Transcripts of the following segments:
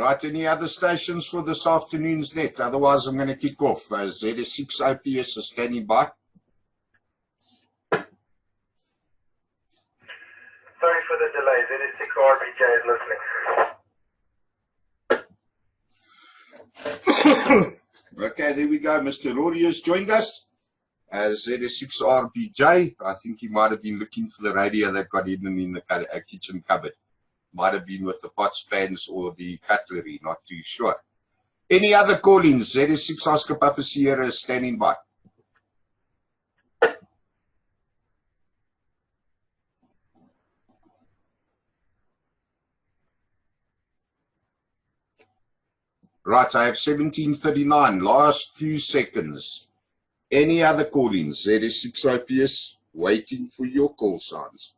All right, any other stations for this afternoon's net? Otherwise, I'm going to kick off. ZS6 OPS is standing by. Sorry for the delay. ZS6 RBJ is listening. Okay, there we go. Mr. Rory has joined us as ZS6 RBJ. I think he might have been looking for the radio that got hidden in the kitchen cupboard. Might have been with the pots, pans, or the cutlery, not too sure. Any other call-ins? ZS6 Oscar Papa Sierra is standing by. Right, I have 17:39, last few seconds. Any other call-ins? ZS6 OPS, waiting for your call signs.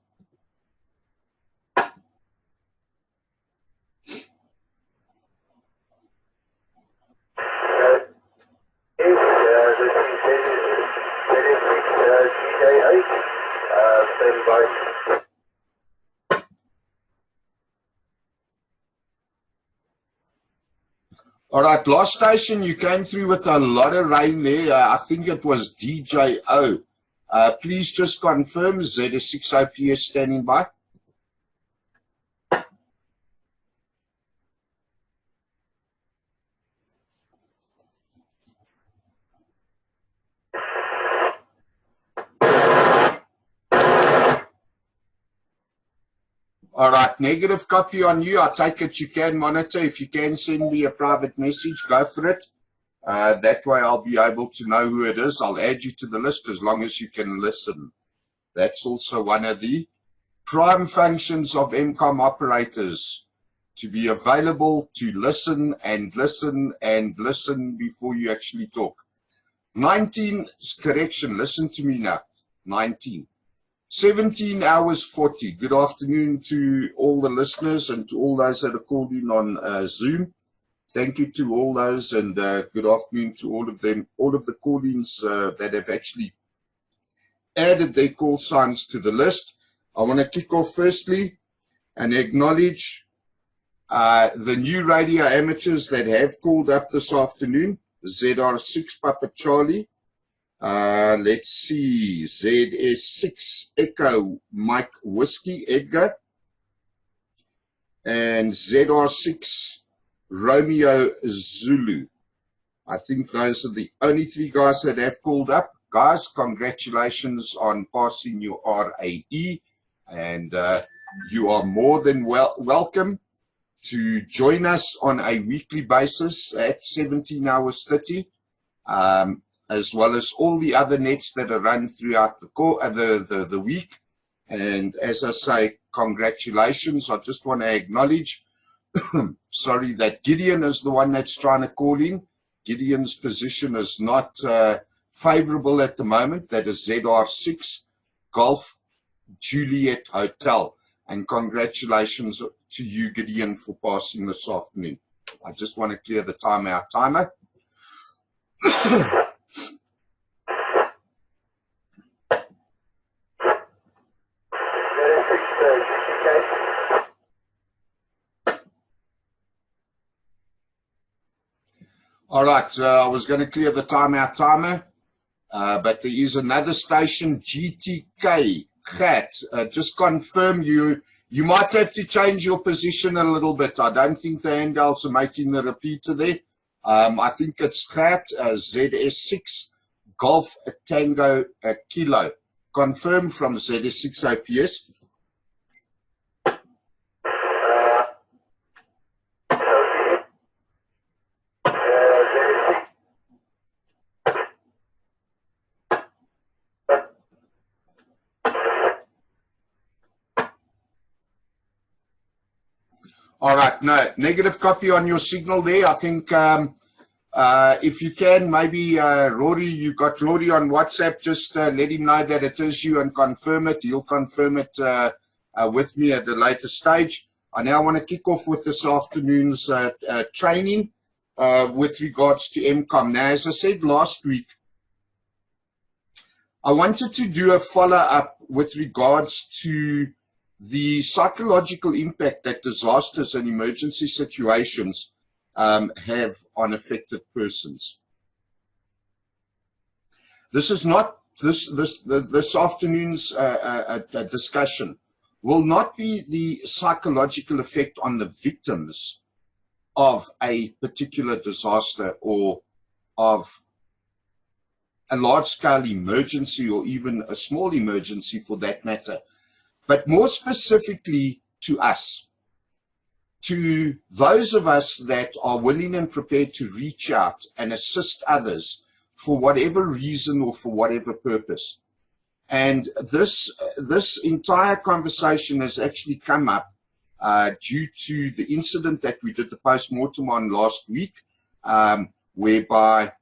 All right, last station, you came through with a lot of rain there. I think it was DJO. Please just confirm ZS6 OPS standing by. All right, negative copy on you. I take it you can monitor. If you can send me a private message, go for it. That way I'll be able to know who it is. I'll add you to the list as long as you can listen. That's also one of the prime functions of MCOM operators, to be available to listen and listen and listen before you actually talk. 19, correction, listen to me now, 19. 17 hours 40. Good afternoon to all the listeners and to all those that are called in on Zoom. Thank you to all those, and good afternoon to all of them, all of the call-ins that have actually added their call signs to the list. I want to kick off firstly and acknowledge the new radio amateurs that have called up this afternoon. ZR6 Papa Charlie. Let's see, ZS6 Echo Mike Whiskey Edgar, and ZR6 Romeo Zulu. I think those are the only three guys that have called up. Guys, congratulations on passing your RAE, and you are more than welcome to join us on a weekly basis at 17 hours 30. As well as all the other nets that are run throughout the week. And as I say, congratulations. I just want to acknowledge, sorry, that Gideon is the one that's trying to call in. Gideon's position is not favorable at the moment. That is ZR6 Golf Juliet Hotel. And congratulations to you, Gideon, for passing this afternoon. I just want to clear the timeout timer. All right, I was going to clear the timeout timer, but there is another station, GTK, Cat. Just confirm you might have to change your position a little bit. I don't think the handles are making the repeater there. I think it's Cat, ZS6, Golf Tango Kilo. Confirmed from ZS6 OPS. All right, no, negative copy on your signal there. I think if you can, maybe Rory, you got Rory on WhatsApp, just let him know that it is you and confirm it. He'll confirm it with me at a later stage. I now want to kick off with this afternoon's training with regards to MCOM. Now, as I said last week, I wanted to do a follow-up with regards to the psychological impact that disasters and emergency situations have on affected persons. This is not this afternoon's discussion will not be the psychological effect on the victims of a particular disaster or of a large-scale emergency or even a small emergency for that matter, but more specifically to us, to those of us that are willing and prepared to reach out and assist others for whatever reason or for whatever purpose. And this entire conversation has actually come up due to the incident that we did the post-mortem on last week, whereby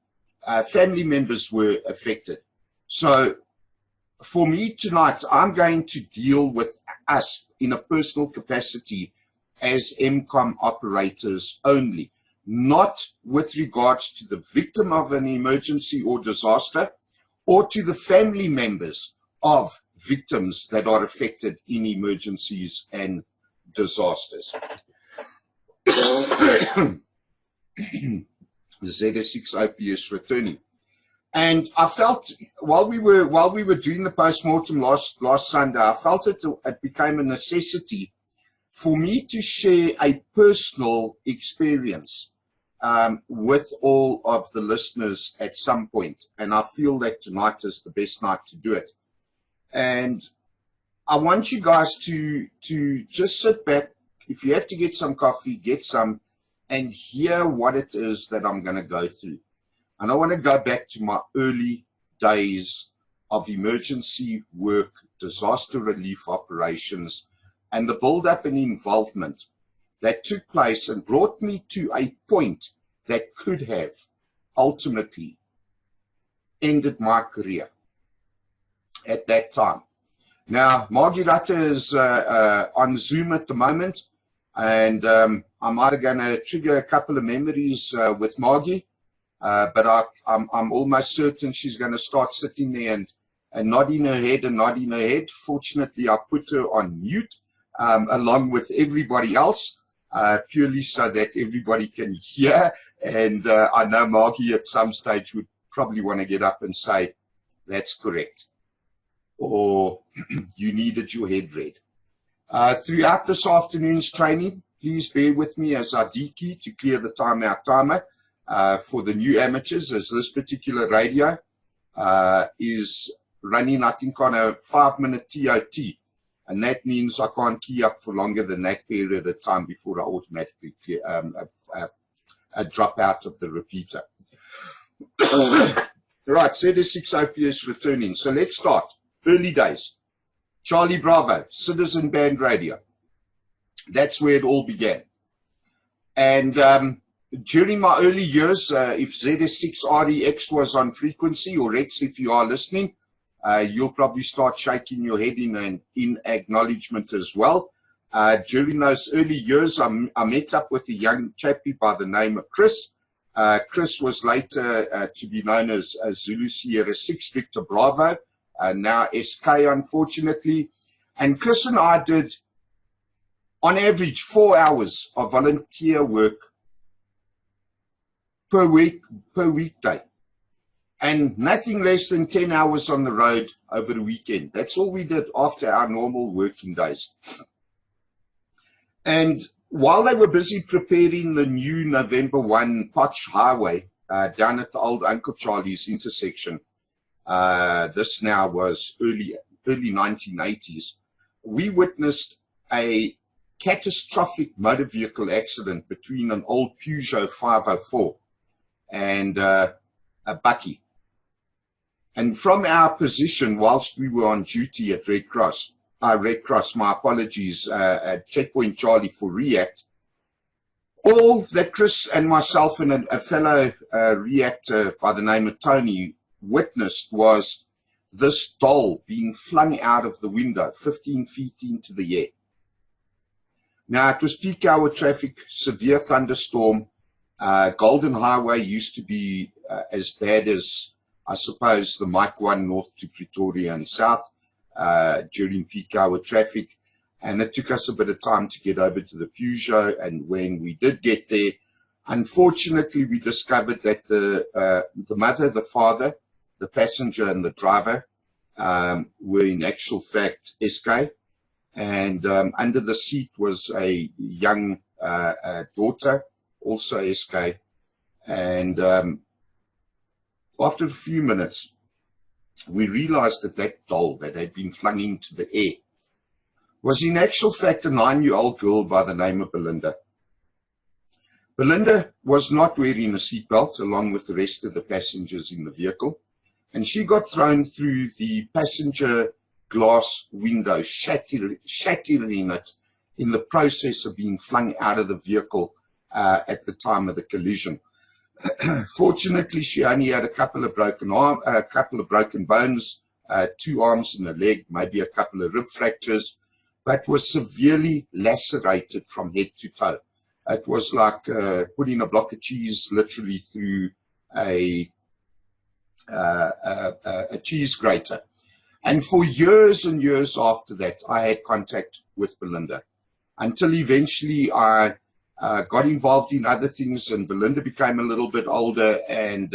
family members were affected. So for me tonight, I'm going to deal with us in a personal capacity as MCOM operators only, not with regards to the victim of an emergency or disaster or to the family members of victims that are affected in emergencies and disasters. ZS6OP returning. And I felt while we were doing the post-mortem last Sunday, I felt it became a necessity for me to share a personal experience with all of the listeners at some point. And I feel that tonight is the best night to do it. And I want you guys to just sit back. If you have to get some coffee, get some, and hear what it is that I'm going to go through. And I want to go back to my early days of emergency work, disaster relief operations, and the build-up and involvement that took place and brought me to a point that could have ultimately ended my career at that time. Now, Margie Rutter is on Zoom at the moment, and I'm either going to trigger a couple of memories with Margie, but I'm almost certain she's going to start sitting there and nodding her head and nodding her head. Fortunately, I've put her on mute along with everybody else, purely so that everybody can hear. And I know Margie at some stage would probably want to get up and say, that's correct, or you needed your head read. Throughout this afternoon's training, please bear with me as I D-key to clear the timeout timer for the new amateurs, as this particular radio is running, I think, on a 5-minute TOT. And that means I can't key up for longer than that period of time before I automatically drop out of the repeater. Right, ZS6OP is returning. So let's start. Early days. Charlie Bravo, Citizen Band Radio. That's where it all began. And during my early years, if ZS6REX was on frequency, or X if you are listening, you'll probably start shaking your head in acknowledgement as well. During those early years, I met up with a young chappie by the name of Chris. Chris was later to be known as Zulu Sierra 6 Victor Bravo, now SK, unfortunately. And Chris and I did, on average, 4 hours of volunteer work per weekday, and nothing less than 10 hours on the road over the weekend. That's all we did after our normal working days. And while they were busy preparing the new November 1 Potch Highway down at the old Uncle Charlie's intersection, this now was early 1980s, we witnessed a catastrophic motor vehicle accident between an old Peugeot 504 and a Bucky. And from our position, whilst we were on duty at Red Cross, my apologies, at Checkpoint Charlie for React, all that Chris and myself and a fellow reactor by the name of Tony witnessed was this doll being flung out of the window 15 feet into the air. Now, it was peak hour traffic, severe thunderstorm. Golden Highway used to be as bad as, I suppose, the Mike 1 north to Pretoria and south during peak hour traffic. and it took us a bit of time to get over to the Peugeot. And when we did get there, unfortunately, we discovered that the mother, the father, the passenger, and the driver were in actual fact SK. And under the seat was a young daughter, also SK. And after a few minutes, we realized that that doll that had been flung into the air was in actual fact a 9-year-old girl by the name of Belinda. Belinda was not wearing a seatbelt along with the rest of the passengers in the vehicle, and she got thrown through the passenger glass window, shattering it in the process of being flung out of the vehicle at the time of the collision. Fortunately, she only had a couple of broken bones, 2 arms and a leg, maybe a couple of rib fractures, but was severely lacerated from head to toe. It was like putting a block of cheese literally through a cheese grater. And for years and years after that, I had contact with Belinda, until eventually I got involved in other things, and Belinda became a little bit older, and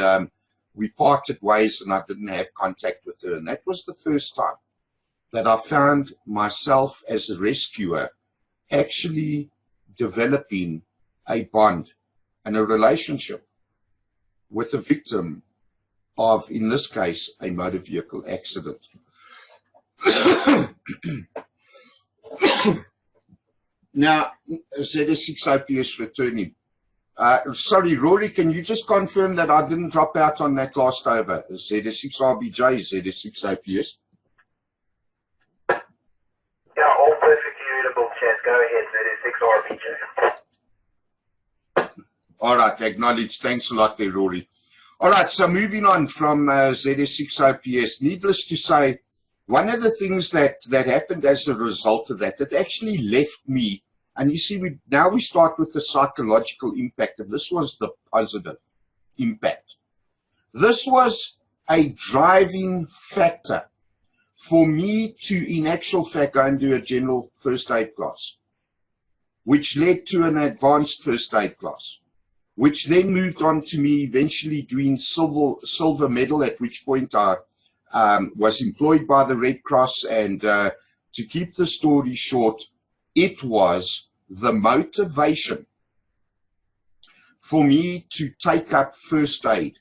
we parted ways, and I didn't have contact with her. And that was the first time that I found myself as a rescuer actually developing a bond and a relationship with a victim of, in this case, a motor vehicle accident. Now, ZS6OPS returning. Sorry, Rory, can you just confirm that I didn't drop out on that last over? ZS6RBJ, ZS6OPS. Yeah, all perfectly readable, chat. Go ahead, ZS6RBJ. All right, acknowledged. Thanks a lot there, Rory. All right, so moving on from ZS6OPS, needless to say, one of the things that happened as a result of that, it actually left me, and you see, now we start with the psychological impact, and this was the positive impact. This was a driving factor for me to, in actual fact, go and do a general first aid class, which led to an advanced first aid class, which then moved on to me eventually doing silver medal, at which point I was employed by the Red Cross. And to keep the story short, it was the motivation for me to take up first aid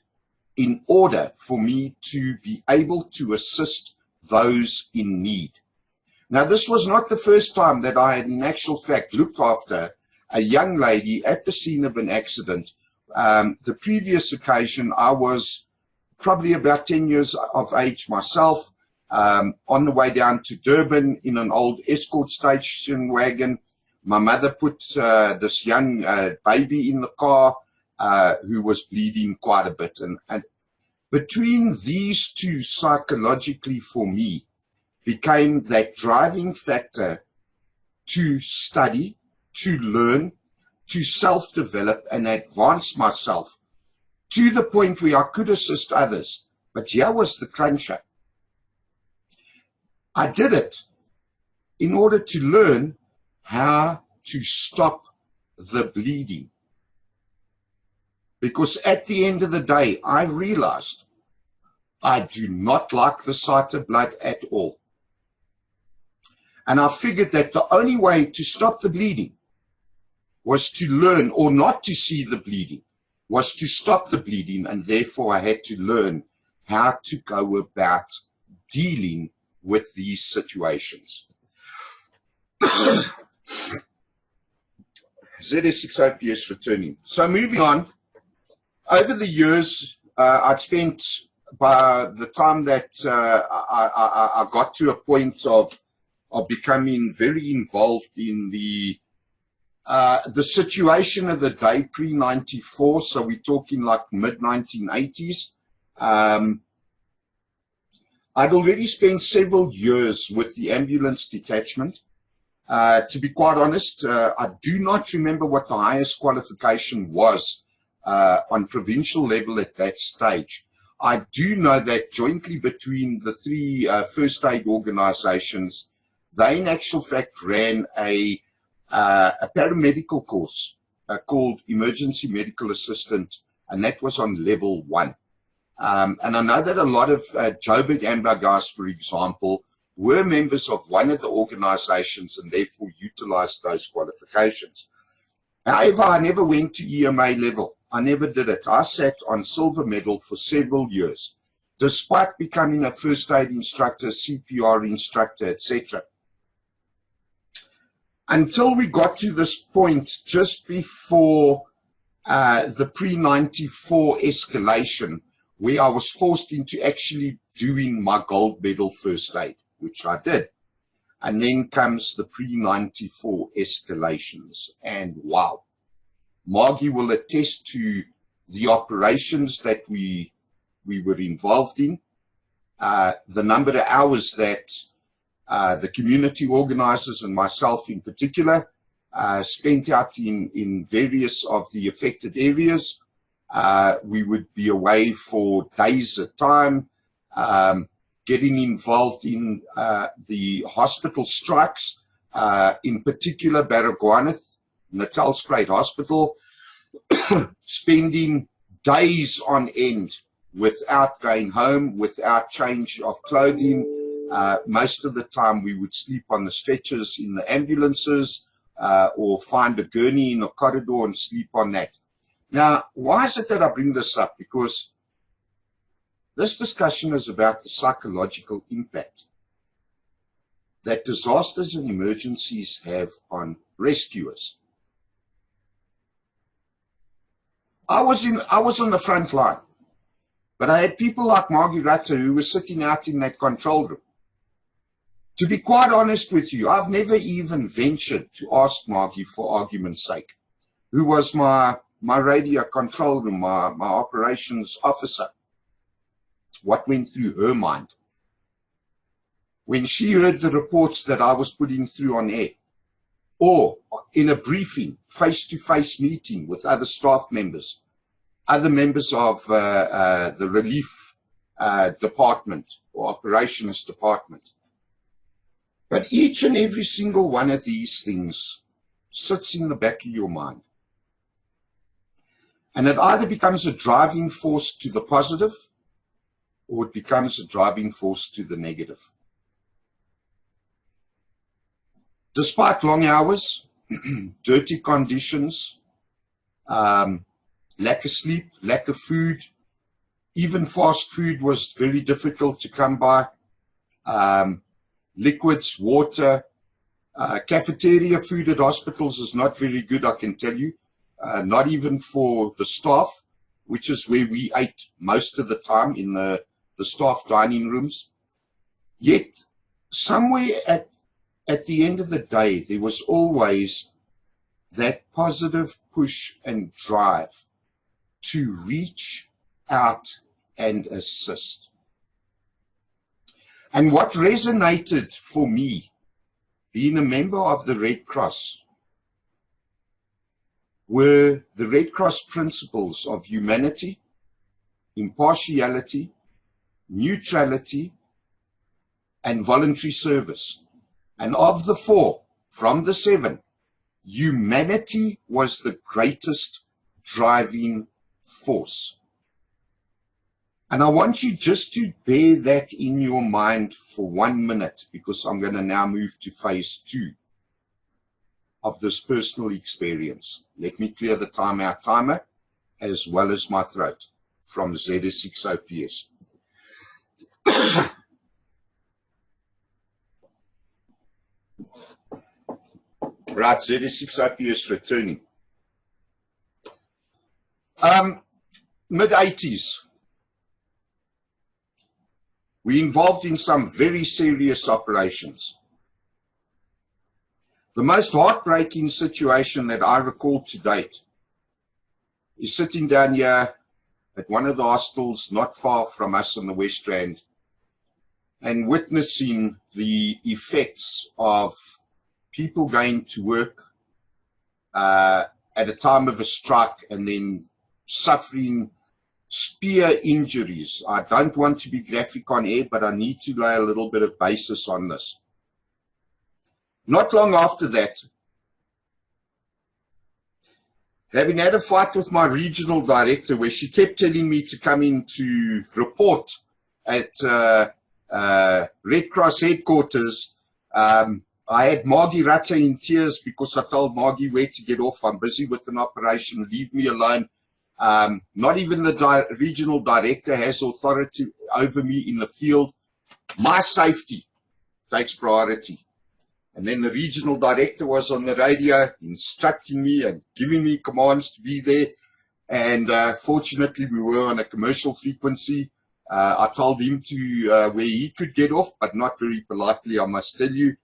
in order for me to be able to assist those in need. Now, this was not the first time that I had in actual fact looked after a young lady at the scene of an accident. The previous occasion, I was probably about 10 years of age myself, on the way down to Durban in an old escort station wagon. My mother put this young baby in the car who was bleeding quite a bit. And between these two, psychologically for me, became that driving factor to study, to learn, to self-develop and advance myself to the point where I could assist others. But here was the cruncher. I did it in order to learn how to stop the bleeding. Because at the end of the day, I realized I do not like the sight of blood at all. And I figured that the only way to stop the bleeding was to learn, or not to see the bleeding, was to stop the bleeding. And therefore I had to learn how to go about dealing with these situations. ZS6OPS returning. So moving on, over the years, I'd spent, by the time that I got to a point of becoming very involved in the situation of the day pre-94, so we're talking like mid-1980s. I'd already spent several years with the ambulance detachment. To be quite honest, I do not remember what the highest qualification was on provincial level at that stage. I do know that jointly between the three first aid organizations, they in actual fact ran a paramedical course called Emergency Medical Assistant, and that was on level 1. And I know that a lot of Joburg Amber guys, for example, were members of one of the organizations and therefore utilized those qualifications. However, I never went to EMA level. I never did it. I sat on silver medal for several years, despite becoming a first aid instructor, CPR instructor, etc. Until we got to this point just before the pre-94 escalation, where I was forced into actually doing my gold medal first aid, which I did. And then comes the pre-94 escalations. And wow, Margie will attest to the operations that we were involved in, the number of hours that the community organizers and myself in particular spent out in various of the affected areas. We would be away for days at a time, getting involved in the hospital strikes, in particular Baragwanath, Natalspruit Hospital, spending days on end without going home, without change of clothing. Most of the time we would sleep on the stretchers in the ambulances, or find a gurney in a corridor and sleep on that. Now, why is it that I bring this up? Because this discussion is about the psychological impact that disasters and emergencies have on rescuers. I was on the front line, but I had people like Margie Rutter who were sitting out in that control room. To be quite honest with you, I've never even ventured to ask Margie, for argument's sake, who was my radio control room, my operations officer, what went through her mind when she heard the reports that I was putting through on air, or in a briefing, face-to-face meeting with other staff members, other members of the relief department or operations department. But each and every single one of these things sits in the back of your mind. And it either becomes a driving force to the positive, or it becomes a driving force to the negative. Despite long hours, dirty conditions, lack of sleep, lack of food, even fast food was very difficult to come by, liquids, water, cafeteria food at hospitals is not very good, I can tell you, not even for the staff, which is where we ate most of the time, in the staff dining rooms. Yet, somewhere at the end of the day, there was always that positive push and drive to reach out and assist. And what resonated for me, being a member of the Red Cross, were the Red Cross principles of humanity, impartiality, neutrality, and voluntary service. And of the 4, from the 7, humanity was the greatest driving force. And I want you just to bear that in your mind for 1 minute, because I'm going to now move to phase 2 of this personal experience. Let me clear the timeout timer as well as my throat from ZS6OPS. Right, ZS6OPS returning. Mid-80s. We involved in some very serious operations. The most heartbreaking situation that I recall to date is sitting down here at one of the hostels not far from us in the West Rand and witnessing the effects of people going to work at a time of a strike and then suffering spear injuries. I don't want to be graphic on air, but I need to lay a little bit of basis on this. Not long after that, having had a fight with my regional director where she kept telling me to come in to report at Red Cross headquarters, I had Margie Rutter in tears because I told Margie where to get off. I'm busy with an operation, leave me alone. Not even the regional director has authority over me in the field. My safety takes priority. And then the regional director was on the radio instructing me and giving me commands to be there. And fortunately, we were on a commercial frequency. I told him to where he could get off, but not very politely, I must tell you,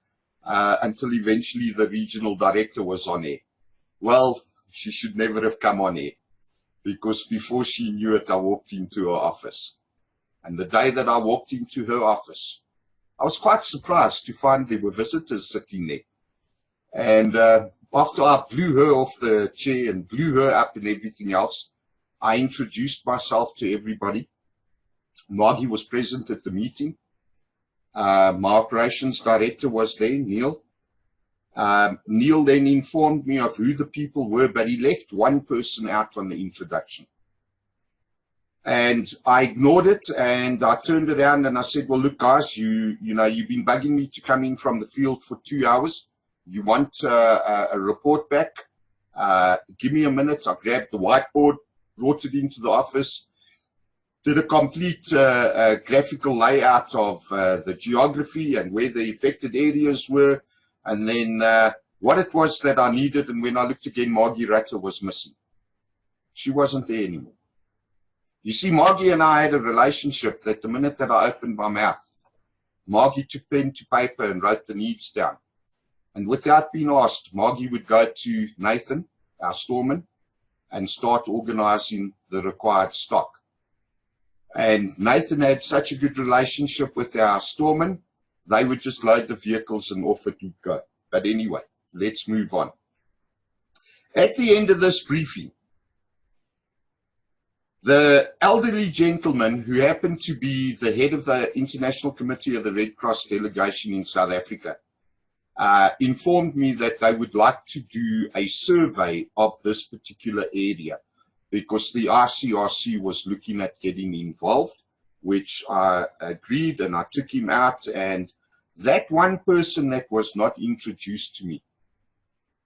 until eventually the regional director was on air. Well, she should never have come on air, because before she knew it, I walked into her office. And the day that I walked into her office, I was quite surprised to find there were visitors sitting there. And after I blew her off the chair and blew her up and everything else, I introduced myself to everybody. Margie was present at the meeting. My operations director was there, Neil. Neil then informed me of who the people were, but he left one person out on the introduction. And I ignored it, and I turned around and I said, well, look, guys, you know, you've been bugging me to come in from the field for 2 hours. You want a report back? Give me a minute. I grabbed the whiteboard, brought it into the office, did a complete graphical layout of the geography and where the affected areas were, and then what it was that I needed. And when I looked again, Margie Rutter was missing. She wasn't there anymore. You see, Margie and I had a relationship that the minute that I opened my mouth, Margie took pen to paper and wrote the needs down. And without being asked, Margie would go to Nathan, our storeman, and start organizing the required stock. And Nathan had such a good relationship with our storeman, they would just load the vehicles and off it would go. But anyway, let's move on. At the end of this briefing, the elderly gentleman who happened to be the head of the International Committee of the Red Cross delegation in South Africa informed me that they would like to do a survey of this particular area because the ICRC was looking at getting involved, which I agreed, and I took him out. And that one person that was not introduced to me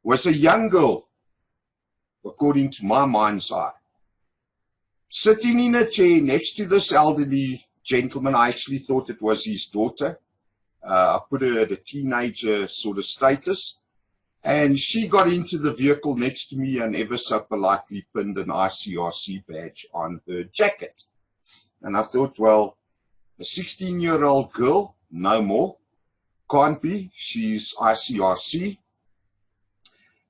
was a young girl, according to my mind's eye, sitting in a chair next to this elderly gentleman. I actually thought it was his daughter. I put her at a teenager sort of status. And she got into the vehicle next to me and ever so politely pinned an ICRC badge on her jacket. And I thought, well, a 16-year-old girl, no more. Can't be. She's ICRC.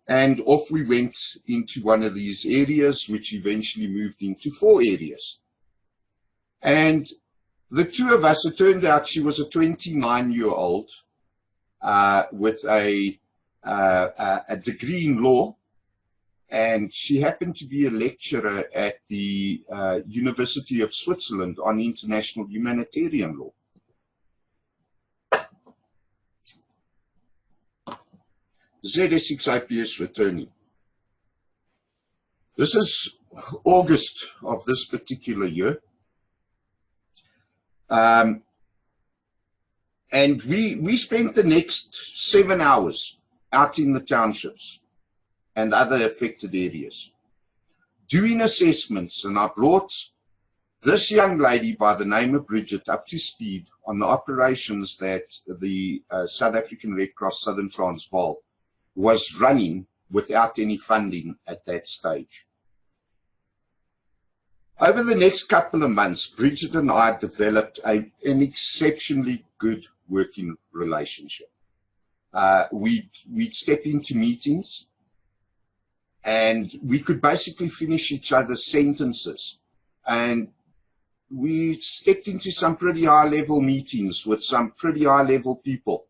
And off we went into one of these areas, which eventually moved into 4 areas. And the two of us, it turned out she was a 29-year-old with a degree in law, and she happened to be a lecturer at the University of Switzerland on international humanitarian law. ZS6IPS returning. This is August of this particular year. And we spent the next 7 hours out in the townships and other affected areas doing assessments, and I brought this young lady by the name of Bridget up to speed on the operations that the South African Red Cross Southern Transvaal was running without any funding at that stage. Over the next couple of months, Bridget and I developed an exceptionally good working relationship. We'd step into meetings and we could basically finish each other's sentences. And we stepped into some pretty high-level meetings with some pretty high-level people.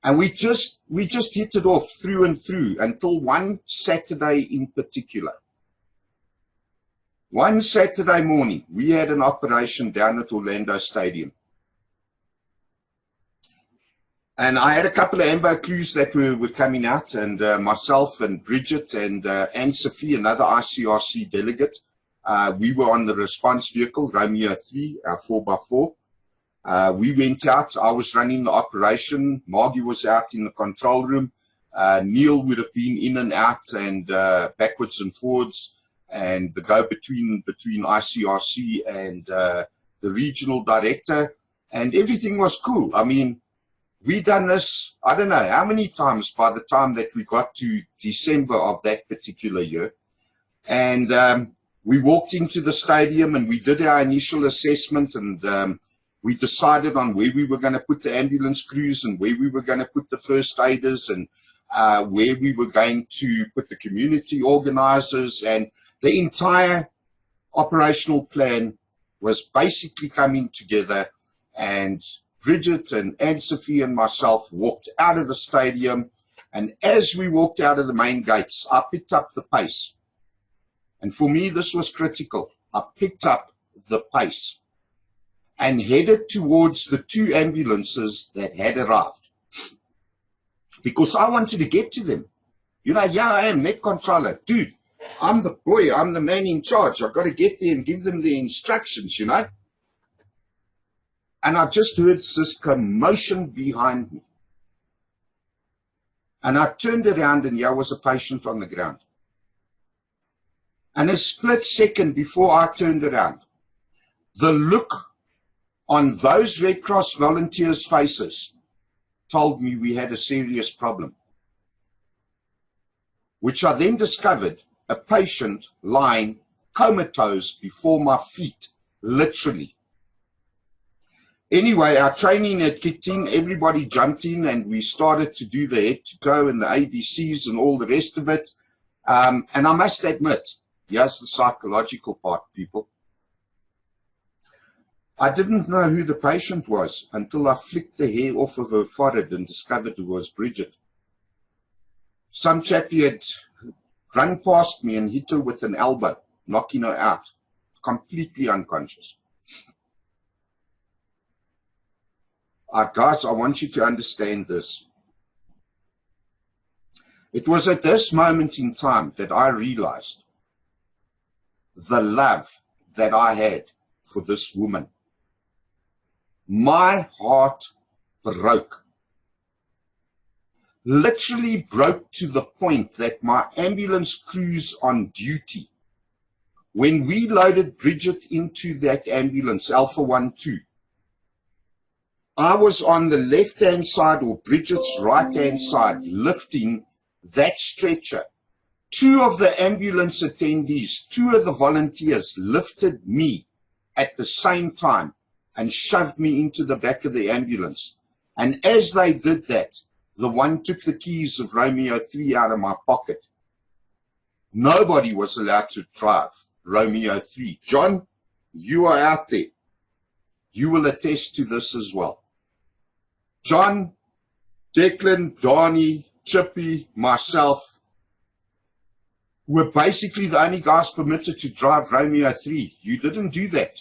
And we just hit it off through and through until one Saturday in particular. One Saturday morning, we had an operation down at Orlando Stadium. And I had a couple of AMBO crews that were coming out, and myself and Bridget and Anne-Sophie, another ICRC delegate. We were on the response vehicle, Romeo 3, our 4x4. We went out. I was running the operation. Margie was out in the control room. Neil would have been in and out and backwards and forwards, and the go-between between ICRC and the regional director, and everything was cool. I mean, we done this, I don't know how many times by the time that we got to December of that particular year. And we walked into the stadium and we did our initial assessment, and we decided on where we were going to put the ambulance crews and where we were going to put the first aiders, and where we were going to put the community organizers, and the entire operational plan was basically coming together. And Bridget and Anne-Sophie and myself walked out of the stadium, and as we walked out of the main gates, I picked up the pace. And for me, this was critical. I picked up the pace and headed towards the 2 ambulances that had arrived, because I wanted to get to them. You know, yeah, I am net controller. Dude, I'm the boy, I'm the man in charge. I've got to get there and give them the instructions, you know. And I just heard this commotion behind me. And I turned around, and there was a patient on the ground. And a split second before I turned around, the look on those Red Cross volunteers' faces told me we had a serious problem, which I then discovered a patient lying comatose before my feet, literally. Anyway, our training had kicked in, everybody jumped in, and we started to do the head-to-toe and the ABCs and all the rest of it. And I must admit, here's the psychological part, people. I didn't know who the patient was until I flicked the hair off of her forehead and discovered it was Bridget. Some chappie had run past me and hit her with an elbow, knocking her out, completely unconscious. Guys, I want you to understand this. It was at this moment in time that I realized the love that I had for this woman. My heart broke. Literally broke to the point that my ambulance crews on duty, when we loaded Bridget into that ambulance, Alpha 1-2, I was on the left-hand side or Bridget's right-hand side lifting that stretcher. 2 of the ambulance attendees, 2 of the volunteers lifted me at the same time and shoved me into the back of the ambulance. And as they did that, the one took the keys of Romeo 3 out of my pocket. Nobody was allowed to drive Romeo 3. John, you are out there. You will attest to this as well. John, Declan, Donnie, Chippy, myself were basically the only guys permitted to drive Romeo 3. You didn't do that.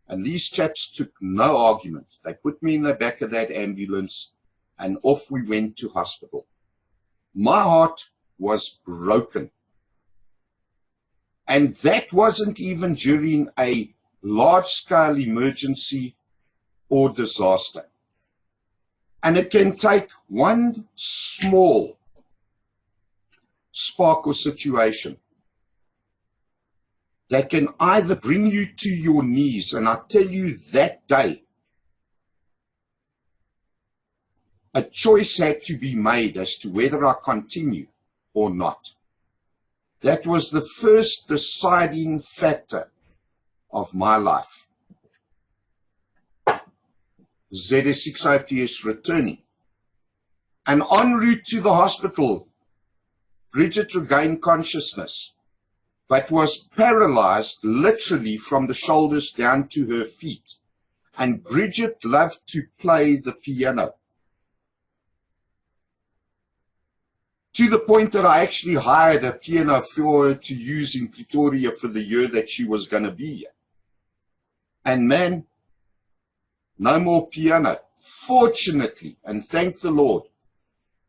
And these chaps took no argument. They put me in the back of that ambulance and off we went to hospital. My heart was broken. And that wasn't even during a large-scale emergency or disaster. And it can take one small spark or situation that can either bring you to your knees, and I tell you that day, a choice had to be made as to whether I continue or not. That was the first deciding factor of my life. ZS6OPS returning. And en route to the hospital, Bridget regained consciousness, but was paralyzed literally from the shoulders down to her feet. And Bridget loved to play the piano, to the point that I actually hired a piano for her to use in Pretoria for the year that she was going to be here. And man, no more piano. Fortunately, and thank the Lord,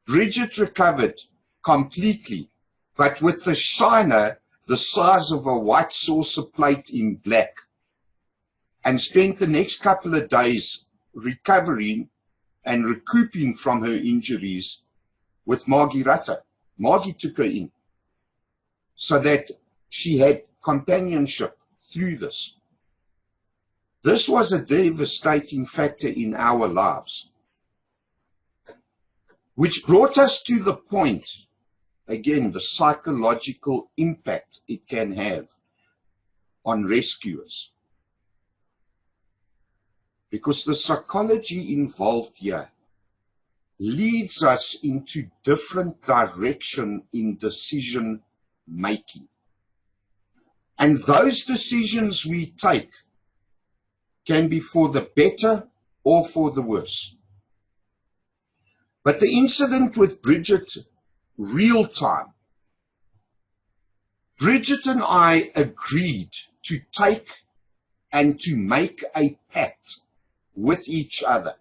Bridget recovered completely, but with the shiner the size of a white saucer plate in black, and spent the next couple of days recovering and recouping from her injuries with Margie Rutter. Margie took her in so that she had companionship through this. This was a devastating factor in our lives, which brought us to the point, again, the psychological impact it can have on rescuers. Because the psychology involved here leads us into different direction in decision making. And those decisions we take can be for the better or for the worse. But the incident with Bridget, real time, Bridget and I agreed to take and to make a pact with each other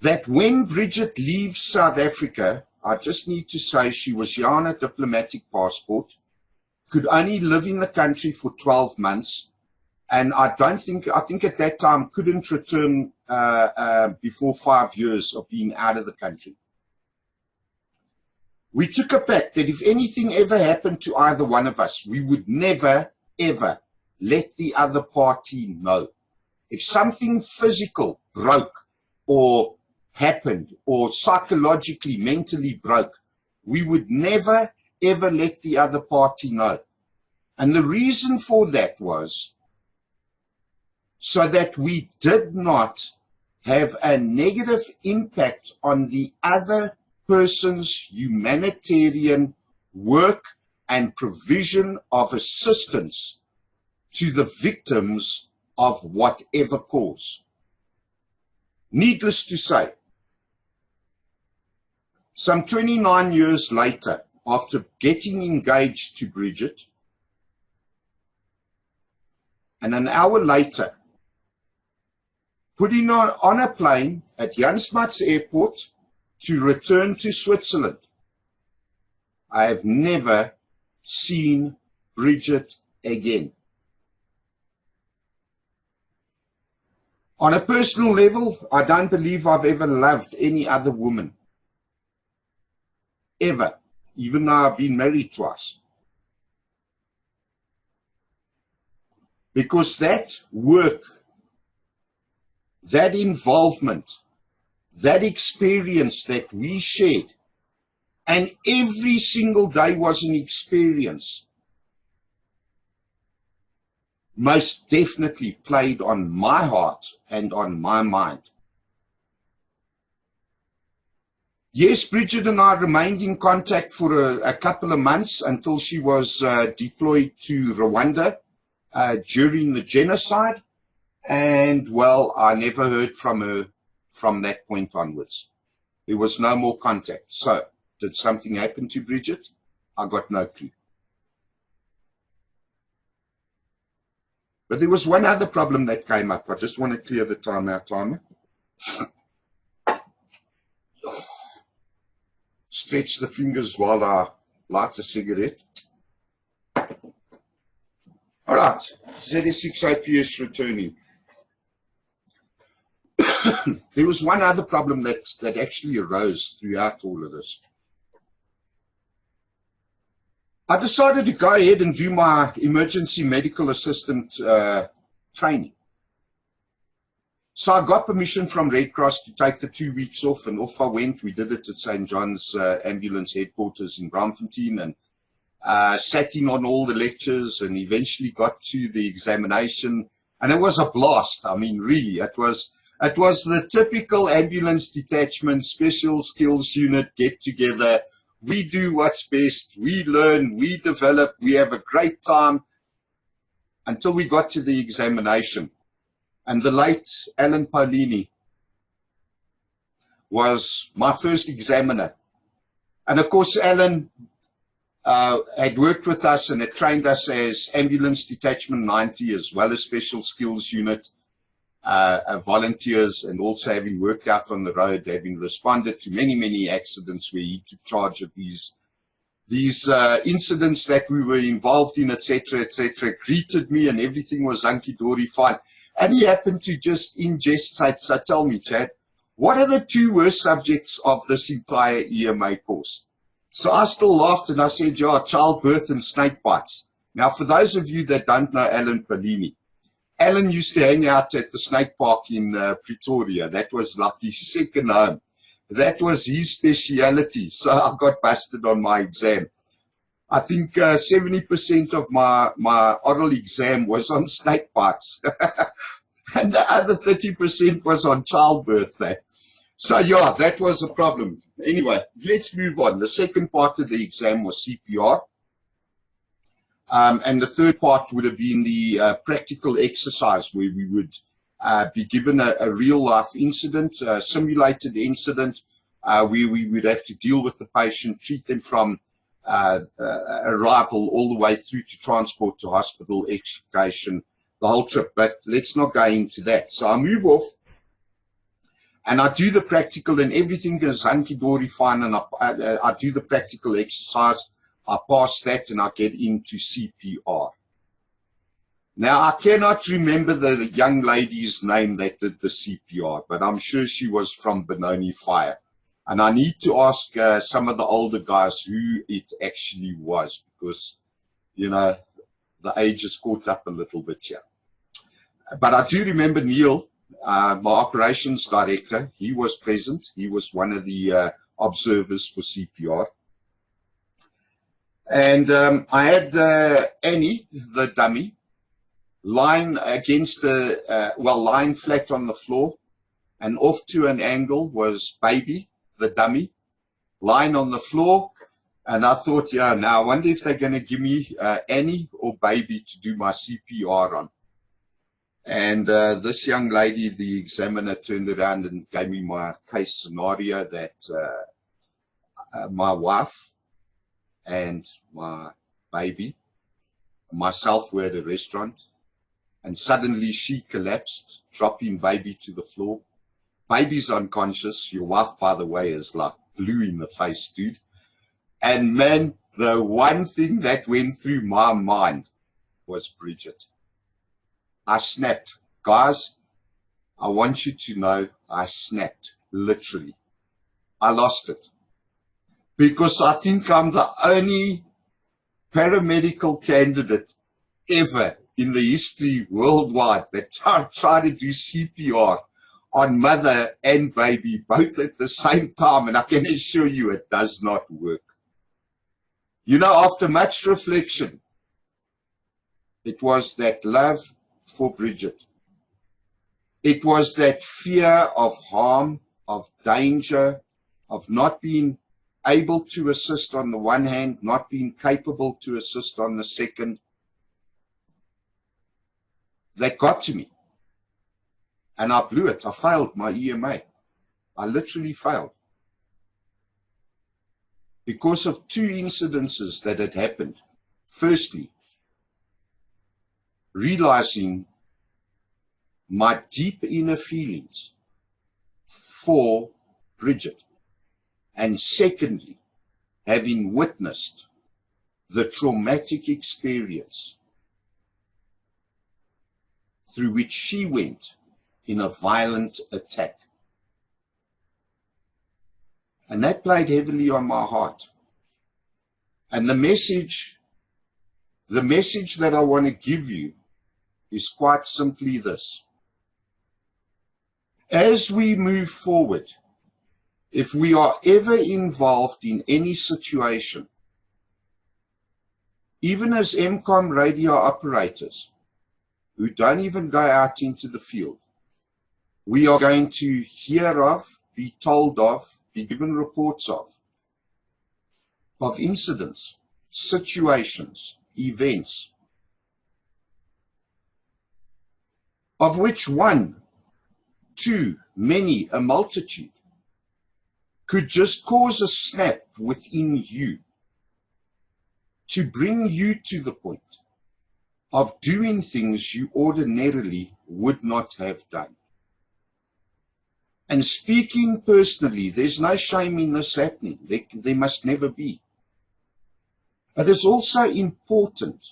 that when Bridget leaves South Africa, I just need to say she was here on a diplomatic passport, could only live in the country for 12 months, and I think at that time couldn't return before 5 years of being out of the country. We took a pact that if anything ever happened to either one of us, we would never, ever let the other party know. If something physical broke or happened or psychologically, mentally broke, we would never, ever let the other party know. And the reason for that was so that we did not have a negative impact on the other person's humanitarian work and provision of assistance to the victims of whatever cause. Needless to say, some 29 years later, after getting engaged to Bridget, and an hour later, putting on a plane at Jan Smuts Airport to return to Switzerland, I have never seen Bridget again. On a personal level, I don't believe I've ever loved any other woman. Ever. Even though I've been married twice. Because that work, that involvement, that experience that we shared, and every single day was an experience, most definitely played on my heart and on my mind. Yes, Bridget and I remained in contact for a couple of months until she was deployed to Rwanda during the genocide. And, well, I never heard from her from that point onwards. There was no more contact. So, did something happen to Bridget? I got no clue. But there was one other problem that came up. I just want to clear the timeout timer. Stretch the fingers while I light a cigarette. All right, ZS6OPS returning. There was one other problem that actually arose throughout all of this. I decided to go ahead and do my emergency medical assistant training. So I got permission from Red Cross to take the 2 weeks off, and off I went. We did it at St. John's Ambulance Headquarters in Braamfontein, and sat in on all the lectures and eventually got to the examination. And it was a blast. I mean, really, it was the typical ambulance detachment, special skills unit get together. We do what's best. We learn, we develop, we have a great time until we got to the examination. And the late Alan Paulini was my first examiner. And of course, Alan had worked with us and had trained us as Ambulance Detachment 90 as well as Special Skills Unit. volunteers, and also having worked out on the road, having responded to many, many accidents where he took charge of these incidents that we were involved in, etc., greeted me, and everything was hunky-dory fine. And he happened to just in jest say, so tell me, Chad, what are the 2 worst subjects of this entire EMA course? So I still laughed and I said, yeah, childbirth and snake bites. Now, for those of you that don't know Alan Palini, Alan used to hang out at the snake park in Pretoria. That was like his second home. That was his speciality. So I got busted on my exam. I think 70% of my oral exam was on snake bites. And the other 30% was on childbirth there. So yeah, that was a problem. Anyway, let's move on. The second part of the exam was CPR. And the third part would have been the practical exercise, where we would be given a real-life incident, a simulated incident, where we would have to deal with the patient, treat them from arrival all the way through to transport to hospital, extrication, the whole trip. But let's not go into that. So I move off, and I do the practical, and everything is hunky-dory fine, and I do the practical exercise. I pass that, and I get into CPR. Now, I cannot remember the young lady's name that did the CPR, but I'm sure she was from Benoni Fire. And I need to ask some of the older guys who it actually was, because, you know, the age has caught up a little bit here. But I do remember Neil, my operations director. He was present. He was one of the observers for CPR. And I had Annie, the dummy, lying against lying flat on the floor, and off to an angle was Baby, the dummy, lying on the floor. And I thought, yeah, now I wonder if they're going to give me Annie or Baby to do my CPR on. And this young lady, the examiner, turned around and gave me my case scenario that my wife and my baby, myself, were at a restaurant, and suddenly she collapsed, dropping Baby to the floor. Baby's unconscious. Your wife, by the way, is like blue in the face, dude. And man, the one thing that went through my mind was Bridget. I snapped. Guys, I want you to know I snapped, literally. I lost it. Because I think I'm the only paramedical candidate ever in the history worldwide that tried to do CPR on mother and baby both at the same time, and I can assure you it does not work. You know, after much reflection, it was that love for Bridget. It was that fear of harm, of danger, of not being able to assist on the one hand, not being capable to assist on the second, that got to me. And I blew it. I failed my EMA. I literally failed. Because of 2 incidences that had happened. Firstly, realizing my deep inner feelings for Bridget. And secondly, having witnessed the traumatic experience through which she went in a violent attack. And that played heavily on my heart. And the message that I want to give you is quite simply this. As we move forward, if we are ever involved in any situation, even as MCOM radio operators who don't even go out into the field, we are going to hear of, be told of, be given reports of incidents, situations, events, of which one, two, many, a multitude, could just cause a snap within you to bring you to the point of doing things you ordinarily would not have done. And speaking personally, there's no shame in this happening. There must never be. It is also important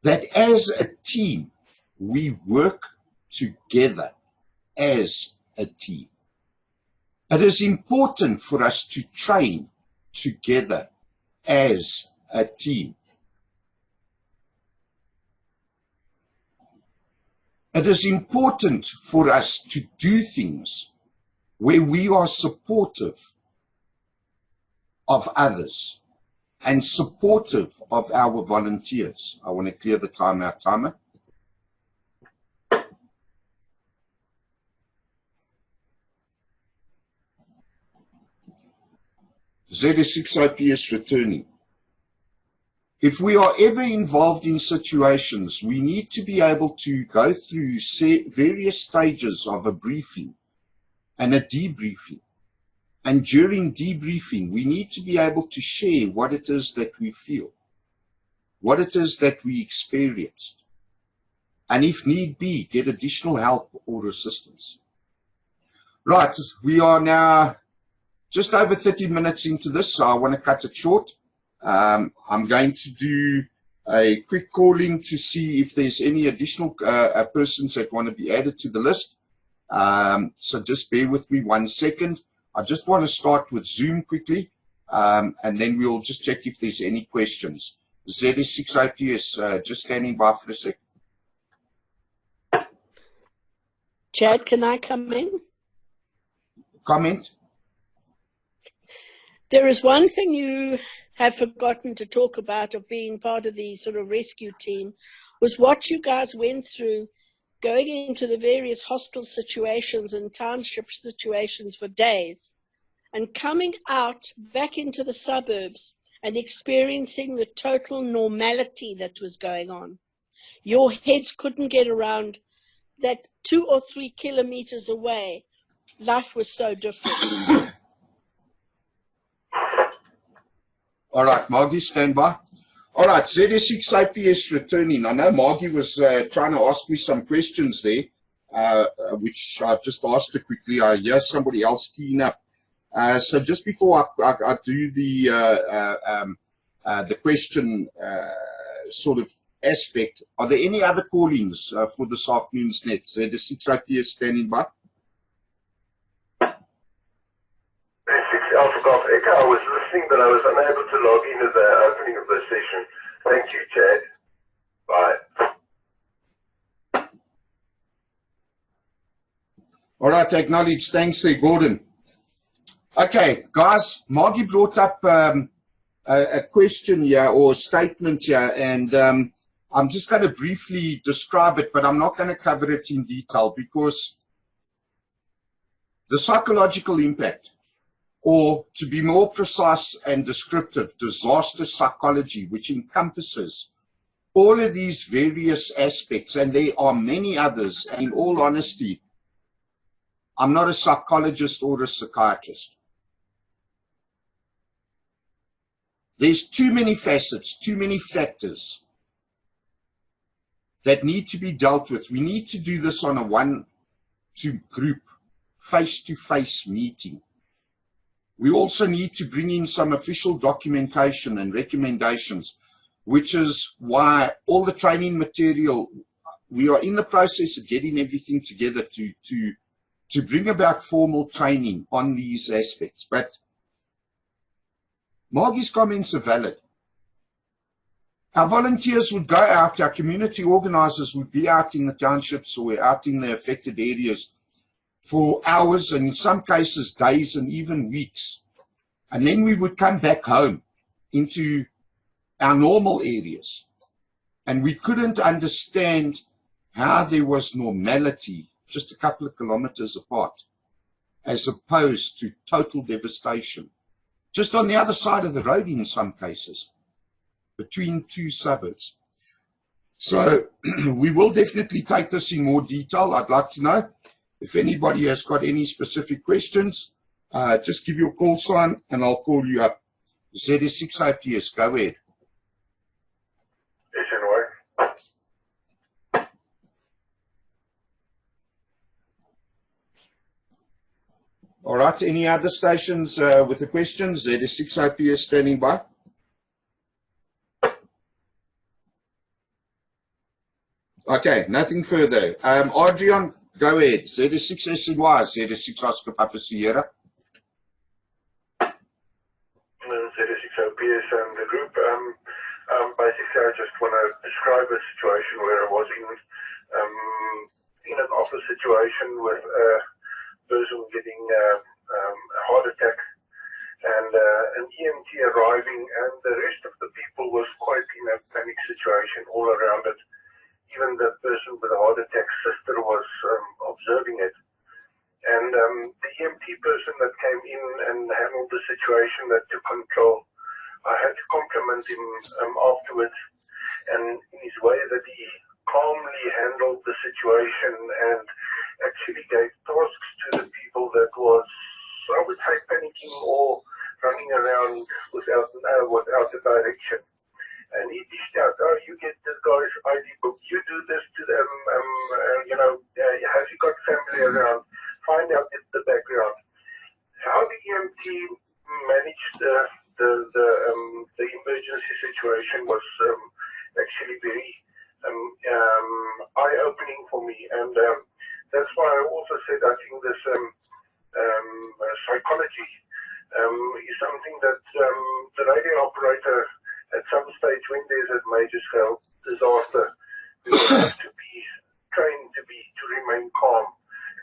that as a team, we work together as a team. It is important for us to train together as a team. It is important for us to do things where we are supportive of others and supportive of our volunteers. I want to clear the timeout timer. Z6IPS returning. If we are ever involved in situations, we need to be able to go through various stages of a briefing and a debriefing. And during debriefing, we need to be able to share what it is that we feel, what it is that we experienced, and if need be, get additional help or assistance. Right, we are now just over 30 minutes into this, so I want to cut it short. I'm going to do a quick calling to see if there's any additional persons that want to be added to the list. So just bear with me 1 second. I just want to start with Zoom quickly, and then we'll just check if there's any questions. ZS6IPS, just standing by for a sec. Chad, can I come in? Comment? There is one thing you have forgotten to talk about of being part of the sort of rescue team, was what you guys went through going into the various hostile situations and township situations for days and coming out back into the suburbs and experiencing the total normality that was going on. Your heads couldn't get around that 2 or 3 kilometers away. Life was so different. All right, Margie, stand by. All right, ZS6IPS returning. I know Margie was trying to ask me some questions there, which I've just asked her quickly. I hear somebody else keying up. So just before I do the question sort of aspect, are there any other callings for this afternoon's net? ZS6IPS standing by. 6 Alpha Golf Echo. I was listening, but I was unable to log in at the opening of the session. Thank you, Chad. Bye. All right, acknowledge. Thanks there, Gordon. Okay, guys, Margie brought up a question here or a statement here, and I'm just going to briefly describe it, but I'm not going to cover it in detail because the psychological impact, or to be more precise and descriptive, disaster psychology, which encompasses all of these various aspects, and there are many others, and in all honesty, I'm not a psychologist or a psychiatrist. There's too many facets, too many factors that need to be dealt with. We need to do this on a one-to-group, face-to-face meeting. We also need to bring in some official documentation and recommendations, which is why all the training material, we are in the process of getting everything together to bring about formal training on these aspects. But Margie's comments are valid. Our volunteers would go out, our community organizers would be out in the townships or out in the affected areas for hours and in some cases days and even weeks. And then we would come back home into our normal areas. And we couldn't understand how there was normality just a couple of kilometers apart, as opposed to total devastation. Just on the other side of the road in some cases, between two suburbs. So we will definitely take this in more detail. I'd like to know if anybody has got any specific questions, just give you a call sign and I'll call you up. ZS6IPS, go ahead. All right, any other stations with the questions? ZS6 OPS standing by. Okay, nothing further. Adrian, go ahead. ZS6 SNY, ZS6 Oscar Papa Sierra. ZS6 OPS and the group. Basically, I just want to describe a situation where I was in an office situation with a person getting a heart attack and an EMT arriving, and the rest of the people was quite in a panic situation all around it. Even the person with the heart attack sister was observing it. And the EMT person that came in and handled the situation, that took control, I had to compliment him afterwards, and in his way that he calmly handled the situation and actually gave tasks to the people that was, I would say, panicking or running around without a direction. And he dished out, oh, you get this guy's ID book, you do this to them, has he got family around, find out the background. How the EMT managed the emergency situation was actually very eye-opening for me, and that's why I also said I think this psychology is something that the radio operator at some stage, when there's a major scale disaster, we will have to be trained to remain calm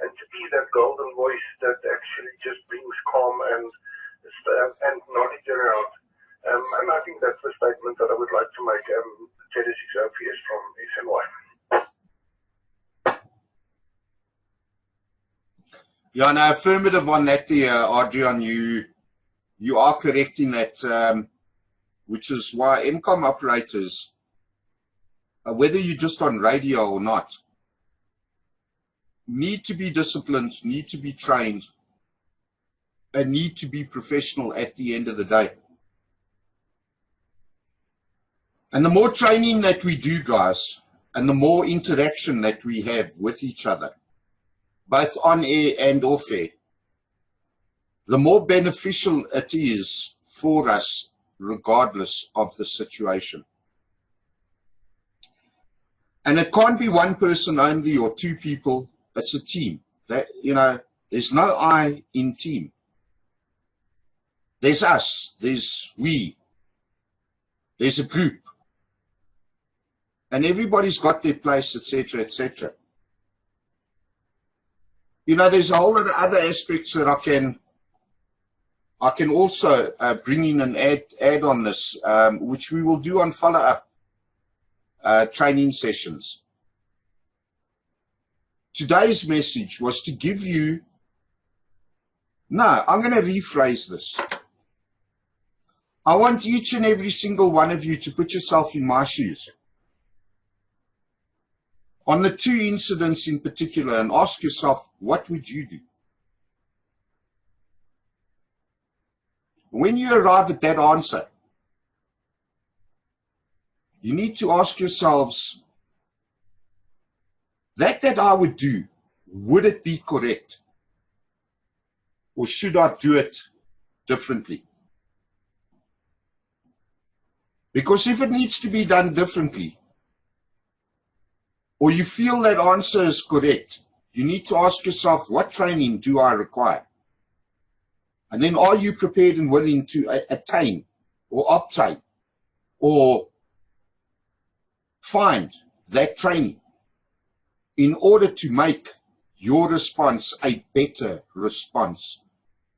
and to be that golden voice that actually just brings calm and knowledge around. And I think that's the statement that I would like to make. ZS6 OPS from SNY. Yeah, no, affirmative on that there, Adrian. You are correct in that, which is why MCOM operators, whether you're just on radio or not, need to be disciplined, need to be trained, and need to be professional at the end of the day. And the more training that we do, guys, and the more interaction that we have with each other, both on air and off air, the more beneficial it is for us, regardless of the situation. And it can't be one person only or two people. It's a team. That, there's no I in team. There's us, there's we, there's a group. And everybody's got their place, etc., etc. There's a whole lot of other aspects that I can also bring in and add on this, which we will do on follow-up training sessions. Today's message was to give you, I'm going to rephrase this. I want each and every single one of you to put yourself in my shoes on the two incidents in particular and ask yourself, what would you do? When you arrive at that answer, you need to ask yourselves, that I would do, would it be correct? Or should I do it differently? Because if it needs to be done differently, or you feel that answer is correct, you need to ask yourself, what training do I require? And then are you prepared and willing to attain or obtain or find that training in order to make your response a better response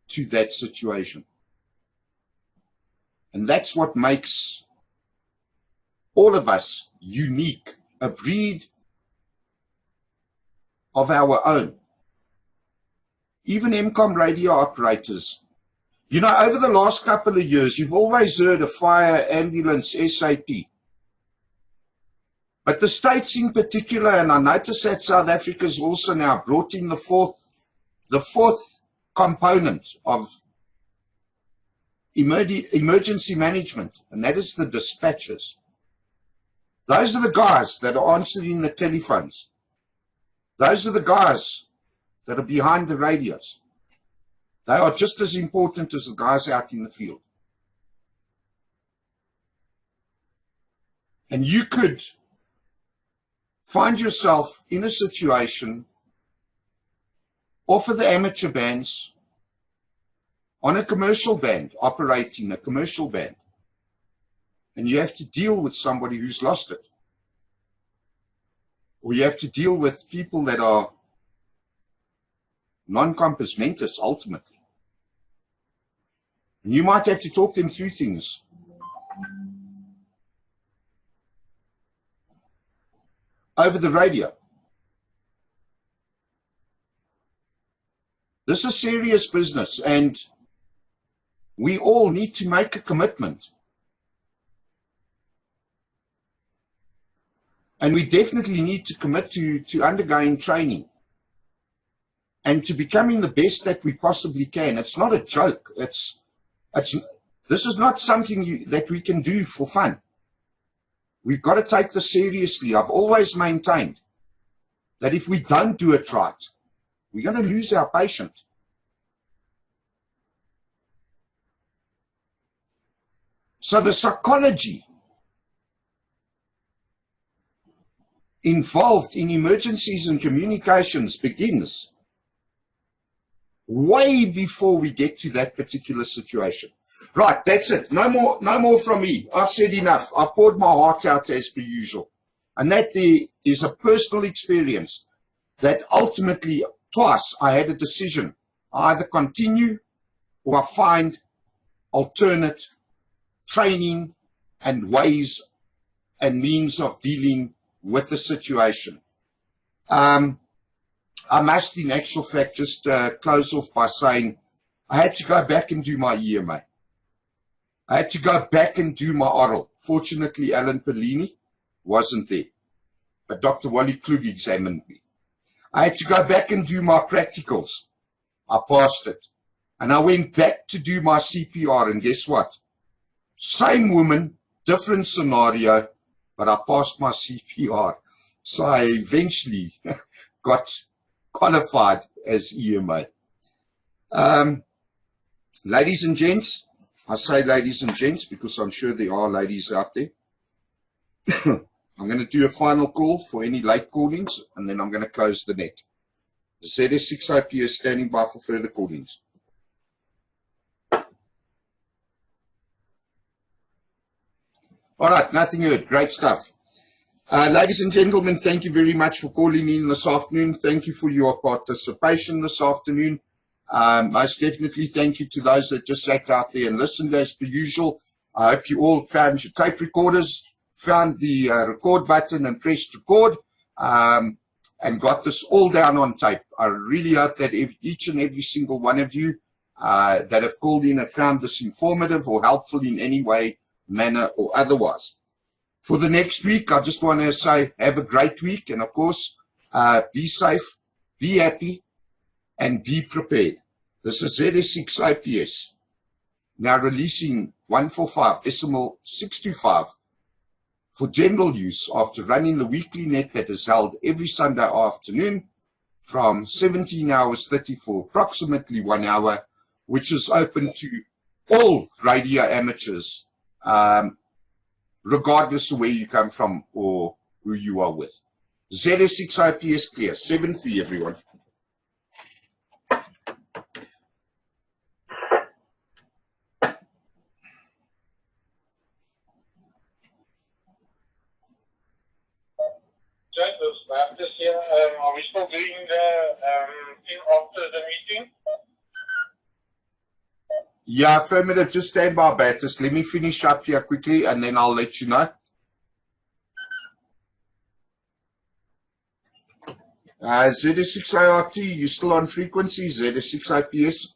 to that situation? And that's what makes all of us unique, a breed of our own. Even MCOM radio operators. Over the last couple of years, you've always heard of fire, ambulance, SAP. But the states in particular, and I notice that South Africa's also now brought in the fourth component of emergency management, and that is the dispatchers. Those are the guys that are answering the telephones. Those are the guys that are behind the radios. They are just as important as the guys out in the field. And you could find yourself in a situation, offer the amateur bands on a commercial band, operating a commercial band, and you have to deal with somebody who's lost it. Or you have to deal with people that are non-compos mentis, ultimately. And you might have to talk them through things. Over the radio. This is serious business, and we all need to make a commitment. And we definitely need to commit to undergoing training and to becoming the best that we possibly can. It's not a joke. This is not something that we can do for fun. We've got to take this seriously. I've always maintained that if we don't do it right, we're going to lose our patient. So the psychology involved in emergencies and communications begins way before we get to that particular situation. Right, that's it. No more from me. I've said enough. I poured my heart out as per usual. And that is a personal experience that ultimately, twice, I had a decision. I either continue or I find alternate training and ways and means of dealing with the situation. I must, in actual fact, just close off by saying I had to go back and do my EMA. I had to go back and do my oral. Fortunately, Alan Pellini wasn't there, but Dr. Wally Klug examined me. I had to go back and do my practicals. I passed it. And I went back to do my CPR, and guess what? Same woman, different scenario, but I passed my CPR. So I eventually got qualified as EMA. Ladies and gents, I say ladies and gents because I'm sure there are ladies out there. I'm going to do a final call for any late callings, and then I'm going to close the net. ZS6IP is standing by for further callings. All right, nothing heard. Great stuff. Ladies and gentlemen, thank you very much for calling in this afternoon. Thank you for your participation this afternoon. Most definitely thank you to those that just sat out there and listened as per usual. I hope you all found your tape recorders, found the record button and pressed record, and got this all down on tape. I really hope that each and every single one of you that have called in have found this informative or helpful in any way, manner or otherwise. For the next week, I just want to say have a great week, and of course, be safe, be happy, and be prepared. This is ZS6 IPS, now releasing 145.625 for general use after running the weekly net that is held every Sunday afternoon from 17 hours 30 for approximately 1 hour, which is open to all radio amateurs, regardless of where you come from or who you are with. ZS6 IPS clear, 7-3 everyone. Baptist here. Are we still doing the thing after the meeting? Yeah, affirmative. Just stand by, Baptist. Let me finish up here quickly, and then I'll let you know. ZS6IRT, you still on frequency? ZS6IPS?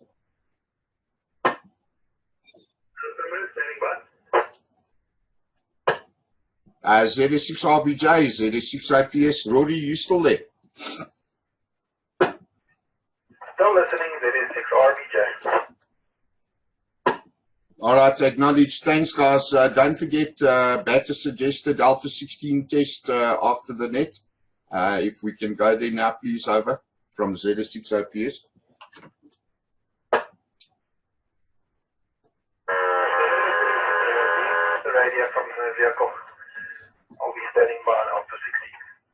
ZS6RBJ, ZS6IPS. Rory, you still there? Still listening, ZS6RBJ. All right, acknowledge. Thanks, guys. Don't forget, Batter suggested Alpha 16 test after the net. If we can go there now, please, over from ZS6IPS.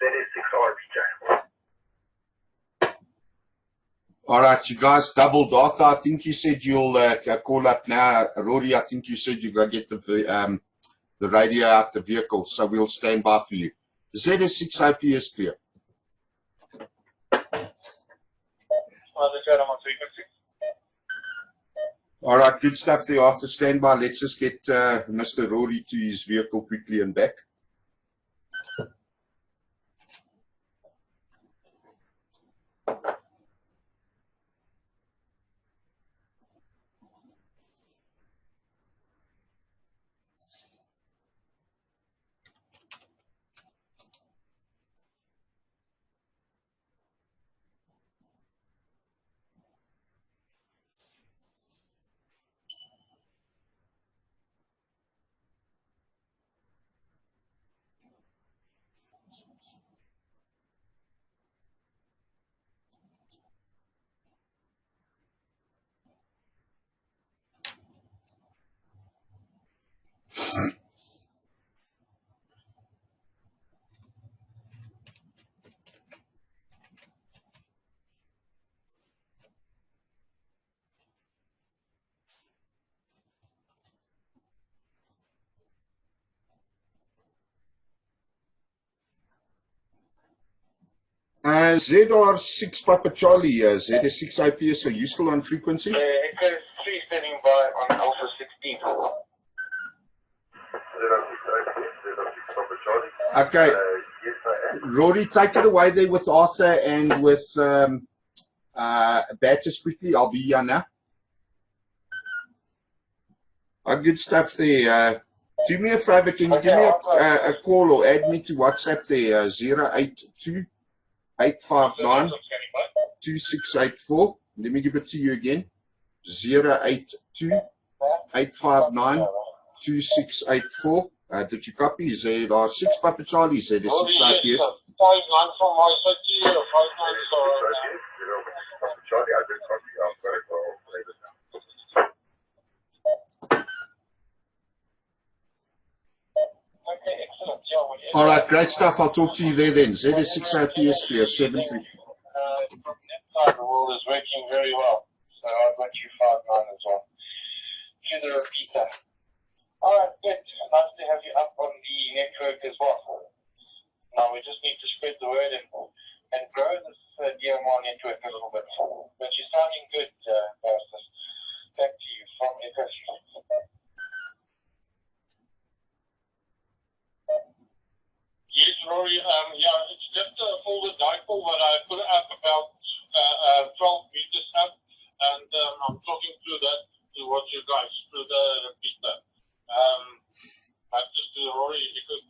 ZS6RBJ. All right, you guys doubled. Arthur, I think you said you'll call up now. Rory, I think you said you're going to get the radio out the vehicle, so we'll stand by for you. ZS6 OPS clear. All right, good stuff there. After standby, let's just get Mr. Rory to his vehicle quickly and back. ZR6 Papa Charlie, ZS6 IPS, are you still on frequency? Echo 3 standing by on Alpha 16. ZR6 Papa Charlie. Okay. Yes, I am. Rory, take it away there with Arthur and with Batches quickly. I'll be here now. Good stuff there. Do me a favor, can you give me a call or add me to WhatsApp there, 082-859-2684. Let me give it to you again, 082-859-2684. Did you copy? ZR6 Papa Charlie, ZS6 IPS. 59 from my city, 59 Papa Charlie, I did copy. I'll go later now. Okay, excellent. Yeah, all right, great stuff. I'll talk to you there then. ZS6 IPS clear, 7-3. From that side, the world is working very well. So I've got you 59 as well. To the repeater. All right, good. Nice to have you up on the network as well. Now we just need to spread the word and grow this DMR network a little bit. But you're sounding good, Barrister. Back to you from Echo 3. Yes, Rory. Yeah, it's just for the dipole that I put up about 12 meters up, and I'm talking through that towards you guys through the repeater. That's just to Rory Echo 3.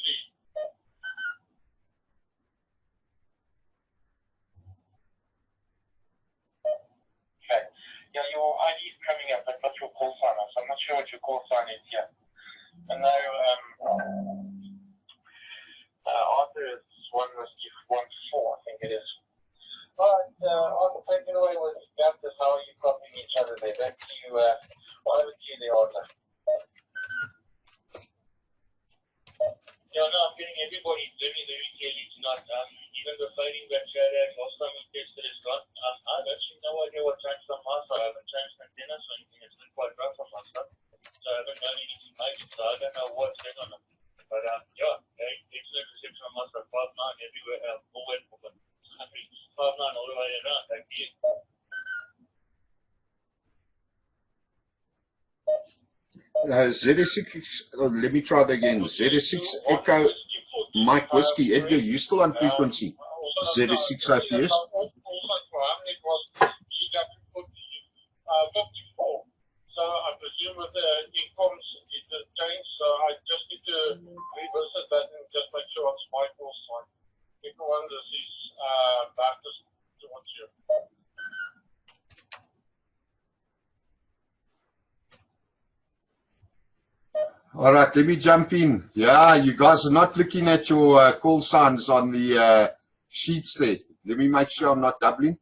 Okay. Yeah, your ID is coming up, but not your call sign. So I'm not sure what your call sign is here. And now, Arthur is 1 whiskey 1-4, I think it is. Alright, Arthur, take it away with Baptist. How are you copying each other there? Back to you, over to you there, Arthur. Yeah, no, I'm getting everybody very, very clearly tonight. Even the fighting that Shadrach last time we tested is gone. I have actually no idea what changed on my side. I haven't changed antennas or anything. It's been quite rough on my side. So I haven't done anything major. So I don't know what's going on. But yeah, excellent reception on my side. 5-9 everywhere, always open. 5-9 all the way around. Thank you. ZS6, let me try that again. ZS6 Echo Mike Whiskey. Edgar, you still on frequency? ZS6 IPS. Also for him, it was GW 54. So I presume with the incomes it has changed. So I just need to revisit that and just make sure it's my call sign. Echo 1, this is Baptist towards you. All right, let me jump in. Yeah, you guys are not looking at your call signs on the sheets there. Let me make sure I'm not doubling.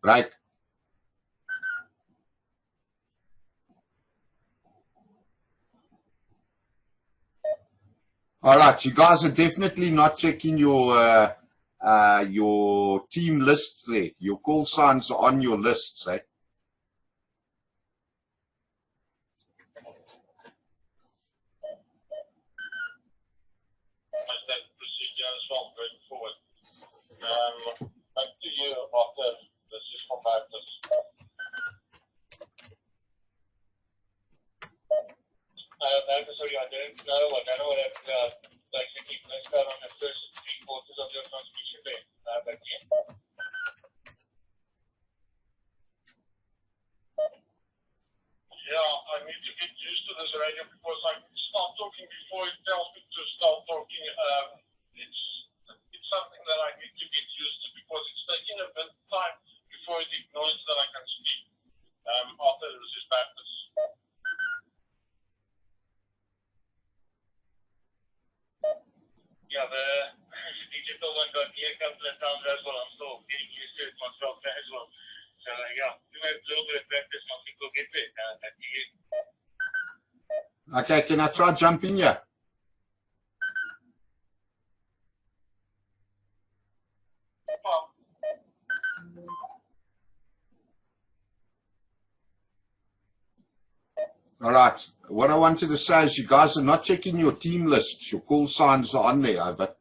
Right. All right, you guys are definitely not checking your team lists there. Your call signs are on your lists, eh? That procedure as well going forward. Back to you about the system factors. Sorry, I don't know what basically let's start on the first 3/4 of your transmission there. But yeah, I need to get used to this radio because I start talking before it tells me to start talking. It's something that I need to get used to because it's taking a bit of time before it acknowledges that I can speak. After this is practice. Yeah, the digital one got me a couple of times as well. I'm still getting used to it myself as well. So yeah, do a little bit of practice, I think we'll get there. Okay, can I try jumping here? All right. What I wanted to say is you guys are not checking your team lists. Your call signs are on there, over.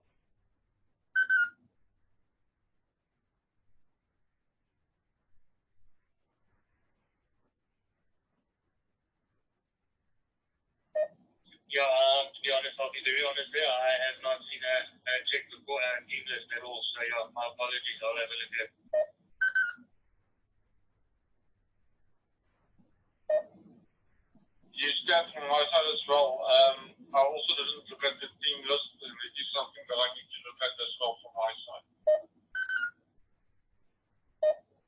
Yeah, to be honest, I'll be very honest there. I have not seen a check the team list at all. So yeah, my apologies. I'll have a look at it. You stand from my side as well. I also didn't look at the team list, and it is something that I need to look at as well from my side.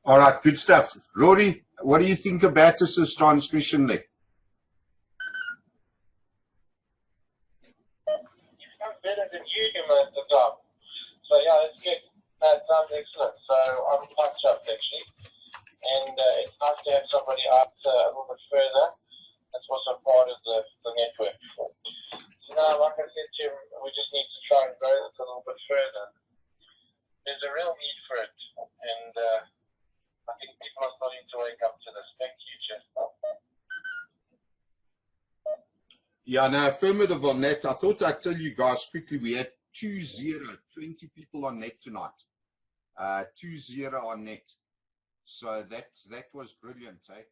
All right, good stuff. Rory, what do you think about this transmission there? I'm better than you at the top. So yeah, it's good. That sounds excellent. So I'm quite chuffed actually. And it's nice to have somebody out a little bit further. That's also part of the network. So now, like I said to him, we just need to try and grow this a little bit further. There's a real need for it. And I think people are starting to wake up to this. Thank you, Jeff. Yeah, no, affirmative on that. I thought I'd tell you guys quickly, we had 20 people on net tonight. 20 on net. So that was brilliant, eh?